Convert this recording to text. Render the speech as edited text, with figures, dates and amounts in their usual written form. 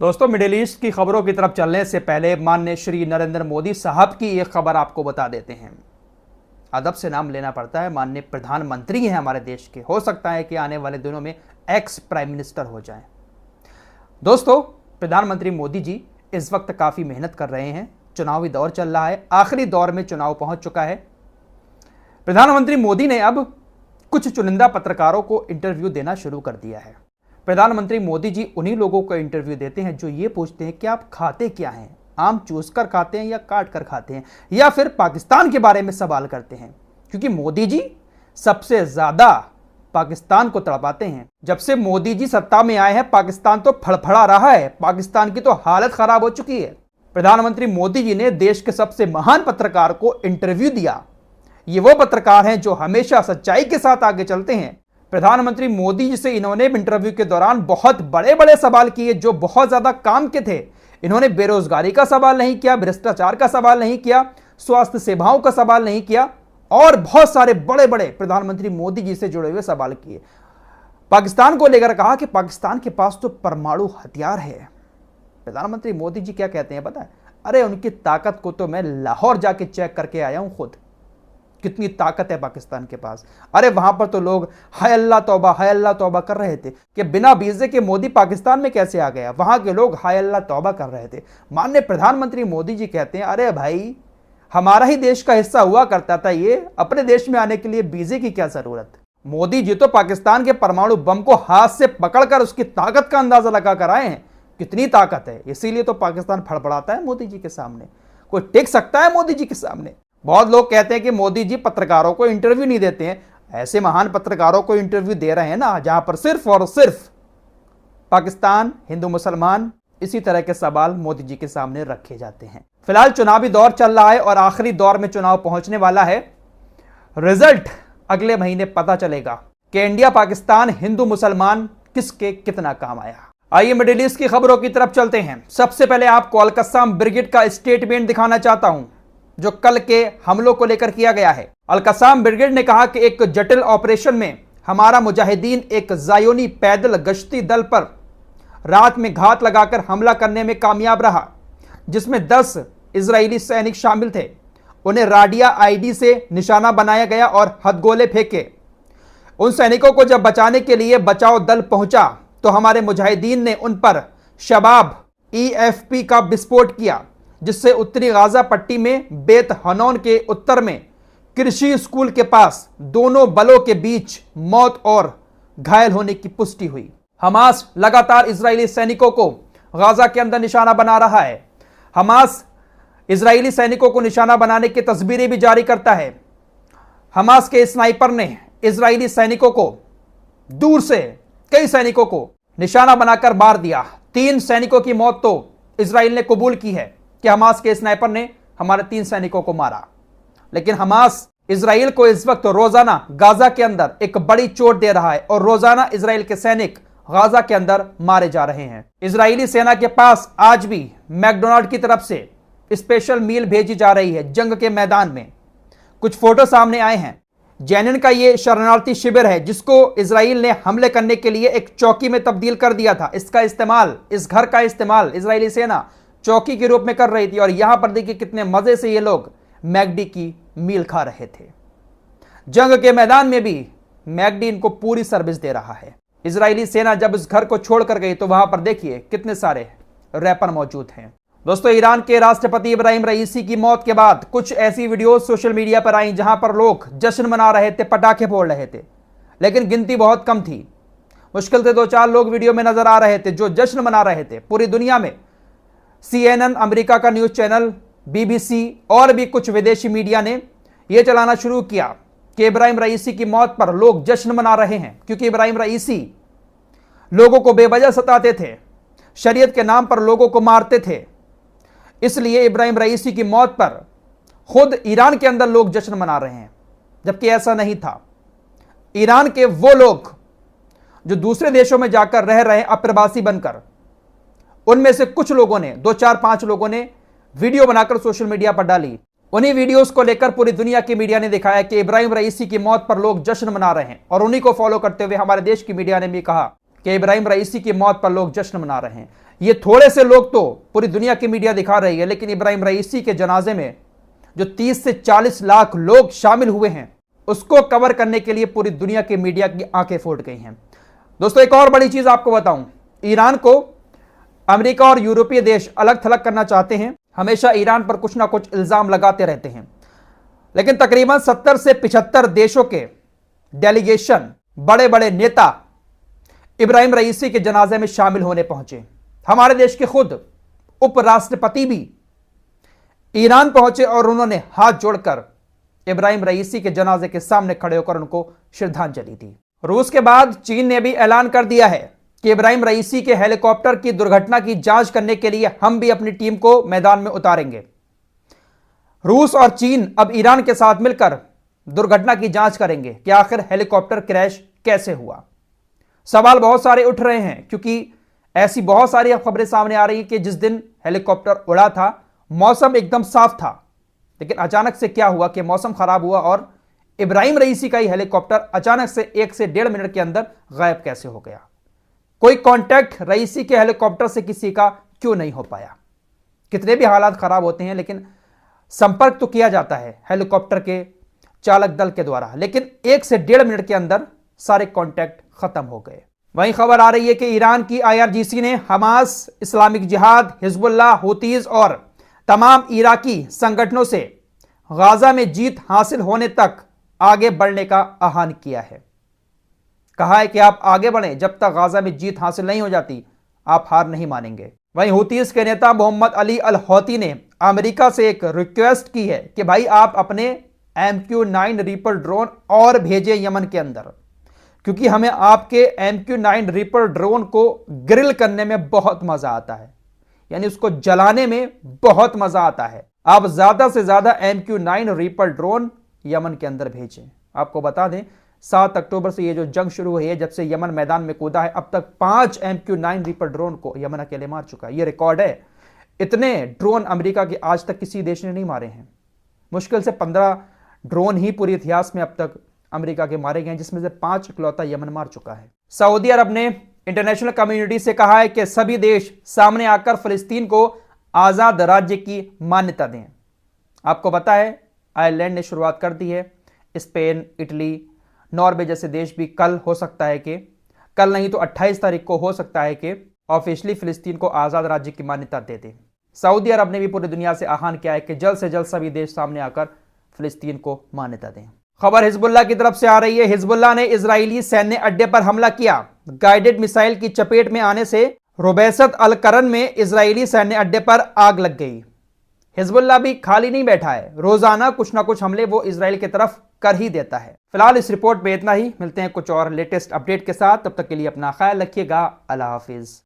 दोस्तों, middle east की खबरों की तरफ चलने से पहले माननीय श्री नरेंद्र मोदी साहब की एक खबर आपको बता देते हैं। अदब से नाम लेना पड़ता है, माननीय प्रधानमंत्री हैं हमारे देश के। हो सकता है कि आने वाले दिनों में एक्स प्राइम मिनिस्टर हो जाएं। दोस्तों, प्रधानमंत्री मोदी जी इस वक्त काफ़ी मेहनत कर रहे हैं। चुनावी दौर चल रहा है, आखिरी दौर में चुनाव पहुंच चुका है। प्रधानमंत्री मोदी ने अब कुछ चुनिंदा पत्रकारों को इंटरव्यू देना शुरू कर दिया है। प्रधानमंत्री मोदी जी उन्हीं लोगों को इंटरव्यू देते हैं जो ये पूछते हैं कि आप खाते क्या हैं, आम चूस कर खाते हैं या काट कर खाते हैं, या फिर पाकिस्तान के बारे में सवाल करते हैं, क्योंकि मोदी जी सबसे ज्यादा पाकिस्तान को तड़पाते हैं। जब से मोदी जी सत्ता में आए हैं, पाकिस्तान तो फड़फड़ा रहा है, पाकिस्तान की तो हालत खराब हो चुकी है। प्रधानमंत्री मोदी जी ने देश के सबसे महान पत्रकार को इंटरव्यू दिया। ये वो पत्रकार हैं जो हमेशा सच्चाई के साथ आगे चलते हैं। प्रधानमंत्री मोदी जी से इन्होंने इंटरव्यू के दौरान बहुत बड़े बड़े सवाल किए जो बहुत ज्यादा काम के थे। इन्होंने बेरोजगारी का सवाल नहीं किया, भ्रष्टाचार का सवाल नहीं किया, स्वास्थ्य सेवाओं का सवाल नहीं किया, और बहुत सारे बड़े बड़े प्रधानमंत्री मोदी जी से जुड़े हुए सवाल किए। पाकिस्तान को लेकर कहा कि पाकिस्तान के पास तो परमाणु हथियार है। प्रधानमंत्री मोदी जी क्या कहते हैं पता है? अरे उनकी ताकत को तो मैं लाहौर जाके चेक करके आया हूं खुद, कितनी ताकत है पाकिस्तान के पास। अरे वहां पर तो लोग हाय अल्लाह तौबा कर रहे थे कि बिना वीजे के मोदी पाकिस्तान में कैसे आ गया। वहां के लोग हाय अल्लाह तौबा कर रहे थे। माननीय प्रधानमंत्री मोदी जी कहते हैं, अरे भाई हमारा ही देश का हिस्सा हुआ करता था, ये अपने देश में आने के लिए वीजे की क्या जरूरत। मोदी जी तो पाकिस्तान के परमाणु बम को हाथ से पकड़कर उसकी ताकत का अंदाजा लगा कर आए हैं, कितनी ताकत है। इसीलिए तो पाकिस्तान फड़फड़ाता है मोदी जी के सामने। कोई टिक सकता है मोदी जी के सामने? बहुत लोग कहते हैं कि मोदी जी पत्रकारों को इंटरव्यू नहीं देते हैं। ऐसे महान पत्रकारों को इंटरव्यू दे रहे हैं ना, जहां पर सिर्फ और सिर्फ पाकिस्तान, हिंदू मुसलमान, इसी तरह के सवाल मोदी जी के सामने रखे जाते हैं। फिलहाल चुनावी दौर चल रहा है और आखिरी दौर में चुनाव पहुंचने वाला है। रिजल्ट अगले महीने पता चलेगा कि इंडिया पाकिस्तान, हिंदू मुसलमान किसके कितना काम आया। आइए मिडिल ईस्ट की खबरों की तरफ चलते हैं। सबसे पहले आपको अल-कस्साम ब्रिगेड का स्टेटमेंट दिखाना चाहता हूं जो कल के हमलों को लेकर किया गया है। अल-कस्साम ब्रिगेड ने कहा कि एक जटिल ऑपरेशन में हमारा मुजाहिदीन एक ज़ायोनी पैदल गश्ती दल पर रात में घात लगाकर हमला करने में कामयाब रहा, जिसमें 10 इजरायली सैनिक शामिल थे। उन्हें राडिया आईडी से निशाना बनाया गया और हथगोले फेंके। उन सैनिकों को जब बचाने के लिए बचाव दल पहुंचा तो हमारे मुजाहिदीन ने उन पर शबाब EFP का विस्फोट किया, जिससे उत्तरी गाजा पट्टी में बेत हनौन के उत्तर में कृषि स्कूल के पास दोनों बलों के बीच मौत और घायल होने की पुष्टि हुई। हमास लगातार इजरायली सैनिकों को गाजा के अंदर निशाना बना रहा है। हमास इजरायली सैनिकों को निशाना बनाने की तस्वीरें भी जारी करता है। हमास के स्नाइपर ने इजरायली सैनिकों को दूर से कई सैनिकों को निशाना बनाकर मार दिया। 3 सैनिकों की मौत तो इजराइल ने कबूल की है कि हमास के स्नाइपर ने हमारे 3 सैनिकों को मारा। लेकिन हमास इजराइल को इस वक्त रोजाना गाजा के अंदर एक बड़ी चोट दे रहा है और रोजाना इजराइल के सैनिक गाजा के अंदर मारे जा रहे हैं। इजरायली सेना के पास आज भी मैकडोनाल्ड की तरफ से स्पेशल मील भेजी जा रही है जंग के मैदान में। कुछ फोटो सामने आए हैं। जैनिन का यह शरणार्थी शिविर है जिसको इजराइल ने हमले करने के लिए एक चौकी में तब्दील कर दिया था। इसका इस्तेमाल, इस घर का इस्तेमाल इजरायली सेना चौकी के रूप में कर रही थी। और यहां पर देखिए कितने मजे से ये लोग मैकडी की मील खा रहे थे। जंग के मैदान में भी मैकडी इनको पूरी सर्विस दे रहा है। इजरायली सेना जब इस घर को छोड़कर गई तो वहां पर देखिए कितने सारे रैपर मौजूद हैं। दोस्तों, ईरान के राष्ट्रपति इब्राहिम रईसी की मौत के बाद कुछ ऐसी वीडियो सोशल मीडिया पर आई जहां पर लोग जश्न मना रहे थे, पटाखे फोड़ रहे थे, लेकिन गिनती बहुत कम थी। मुश्किल से 2-4 लोग वीडियो में नजर आ रहे थे जो जश्न मना रहे थे। पूरी दुनिया में CNN अमेरिका का न्यूज चैनल, BBC और भी कुछ विदेशी मीडिया ने यह चलाना शुरू किया कि इब्राहिम रईसी की मौत पर लोग जश्न मना रहे हैं, क्योंकि इब्राहिम रईसी लोगों को बेवजह सताते थे, शरीयत के नाम पर लोगों को मारते थे। इसलिए इब्राहिम रईसी की मौत पर खुद ईरान के अंदर लोग जश्न मना रहे हैं, जबकि ऐसा नहीं था। ईरान के वो लोग जो दूसरे देशों में जाकर रह रहे हैं अप्रवासी बनकर, उनमें से कुछ लोगों ने, 2-4-5 लोगों ने वीडियो बनाकर सोशल मीडिया पर डाली। उन्हीं वीडियोस को लेकर पूरी दुनिया की मीडिया ने दिखाया कि इब्राहिम रईसी की मौत पर लोग जश्न मना रहे हैं। और उन्हीं को फॉलो करते हुए हमारे देश की मीडिया ने भी कहा कि इब्राहिम रईसी की मौत पर लोग जश्न मना रहे हैं। ये थोड़े से लोग तो पूरी दुनिया की मीडिया दिखा रही है, लेकिन इब्राहिम रईसी के जनाजे में जो 30 से 40 लाख लोग शामिल हुए हैं उसको कवर करने के लिए पूरी दुनिया की मीडिया की आंखें फूट गई हैं। दोस्तों, एक और बड़ी चीज आपको बताऊं, ईरान को अमेरिका और यूरोपीय देश अलग थलग करना चाहते हैं, हमेशा ईरान पर कुछ ना कुछ इल्जाम लगाते रहते हैं, लेकिन तकरीबन 70 से 75 देशों के डेलीगेशन, बड़े बड़े नेता इब्राहिम रईसी के जनाजे में शामिल होने पहुंचे। हमारे देश के खुद उपराष्ट्रपति भी ईरान पहुंचे और उन्होंने हाथ जोड़कर इब्राहिम रईसी के जनाजे के सामने खड़े होकर उनको श्रद्धांजलि दी। रूस के बाद चीन ने भी ऐलान कर दिया है कि इब्राहिम रईसी के हेलीकॉप्टर की दुर्घटना की जांच करने के लिए हम भी अपनी टीम को मैदान में उतारेंगे। रूस और चीन अब ईरान के साथ मिलकर दुर्घटना की जांच करेंगे कि आखिर हेलीकॉप्टर क्रैश कैसे हुआ। सवाल बहुत सारे उठ रहे हैं क्योंकि ऐसी बहुत सारी खबरें सामने आ रही हैं कि जिस दिन हेलीकॉप्टर उड़ा था मौसम एकदम साफ था, लेकिन अचानक से क्या हुआ कि मौसम खराब हुआ और इब्राहिम रईसी का ही हेलीकॉप्टर अचानक से 1 से 1.5 मिनट के अंदर गायब कैसे हो गया। कोई कांटेक्ट रईसी के हेलीकॉप्टर से किसी का क्यों नहीं हो पाया। कितने भी हालात खराब होते हैं लेकिन संपर्क तो किया जाता है हेलीकॉप्टर के चालक दल के द्वारा, लेकिन 1 से 1.5 मिनट के अंदर सारे कांटेक्ट खत्म हो गए। वहीं खबर आ रही है कि ईरान की IRGC ने हमास, इस्लामिक जिहाद, हिजबुल्लाह, हुतीज और तमाम इराकी संगठनों से गाजा में जीत हासिल होने तक आगे बढ़ने का आह्वान किया है। कहा है कि आप आगे बढ़ें, जब तक गाजा में जीत हासिल नहीं हो जाती आप हार नहीं मानेंगे। वहीं हुतीज के नेता मोहम्मद अली अल हौती ने अमेरिका से एक रिक्वेस्ट की है कि भाई आप अपने MQ-9 रीपर ड्रोन और भेजें यमन के अंदर, क्योंकि हमें आपके MQ-9 रीपर ड्रोन को ग्रिल करने में बहुत मजा आता है, यानी उसको जलाने में बहुत मजा आता है। आप ज्यादा से ज्यादा MQ-9 रीपर ड्रोन यमन के अंदर भेजें। आपको बता दें 7 अक्टूबर से ये जो जंग शुरू हुई है, जब से यमन मैदान में कूदा है, अब तक 5 MQ-9 रीपर ड्रोन को यमन अकेले मार चुका है। ये रिकॉर्ड है। इतने ड्रोन अमेरिका के आज तक किसी देश ने नहीं मारे हैं। मुश्किल से 15 ड्रोन ही पूरे इतिहास में अब तक अमेरिका के मारे गए, जिसमें से 5 इकलौता यमन मार चुका है। सऊदी अरब ने इंटरनेशनल कम्युनिटी से कहा है कि सभी देश सामने आकर फिलिस्तीन को आजाद राज्य की मान्यता दें। आपको पता है आयरलैंड ने शुरुआत कर दी है, स्पेन, इटली, नॉर्वे जैसे देश भी कल हो सकता है कि कल नहीं तो 28 तारीख को हो सकता है कि ऑफिशियली फिलिस्तीन को आजाद राज्य की मान्यता दे दें। सऊदी अरब ने भी पूरी दुनिया से आह्वान किया है कि जल्द से जल्द सभी देश सामने आकर फिलिस्तीन को मान्यता दें। खबर हिजबुल्लाह की तरफ से आ रही है। हिजबुल्लाह ने इजरायली सैन्य अड्डे पर हमला किया। गाइडेड मिसाइल की चपेट में आने से रुबैसत अल करन में इजरायली सैन्य अड्डे पर आग लग गई। हिजबुल्लाह भी खाली नहीं बैठा है, रोजाना कुछ ना कुछ हमले वो इजराइल की तरफ कर ही देता है। फिलहाल इस रिपोर्ट में इतना ही। मिलते हैं कुछ और लेटेस्ट अपडेट के साथ, तब तक के लिए अपना ख्याल रखिएगा। अल्लाह हाफिज।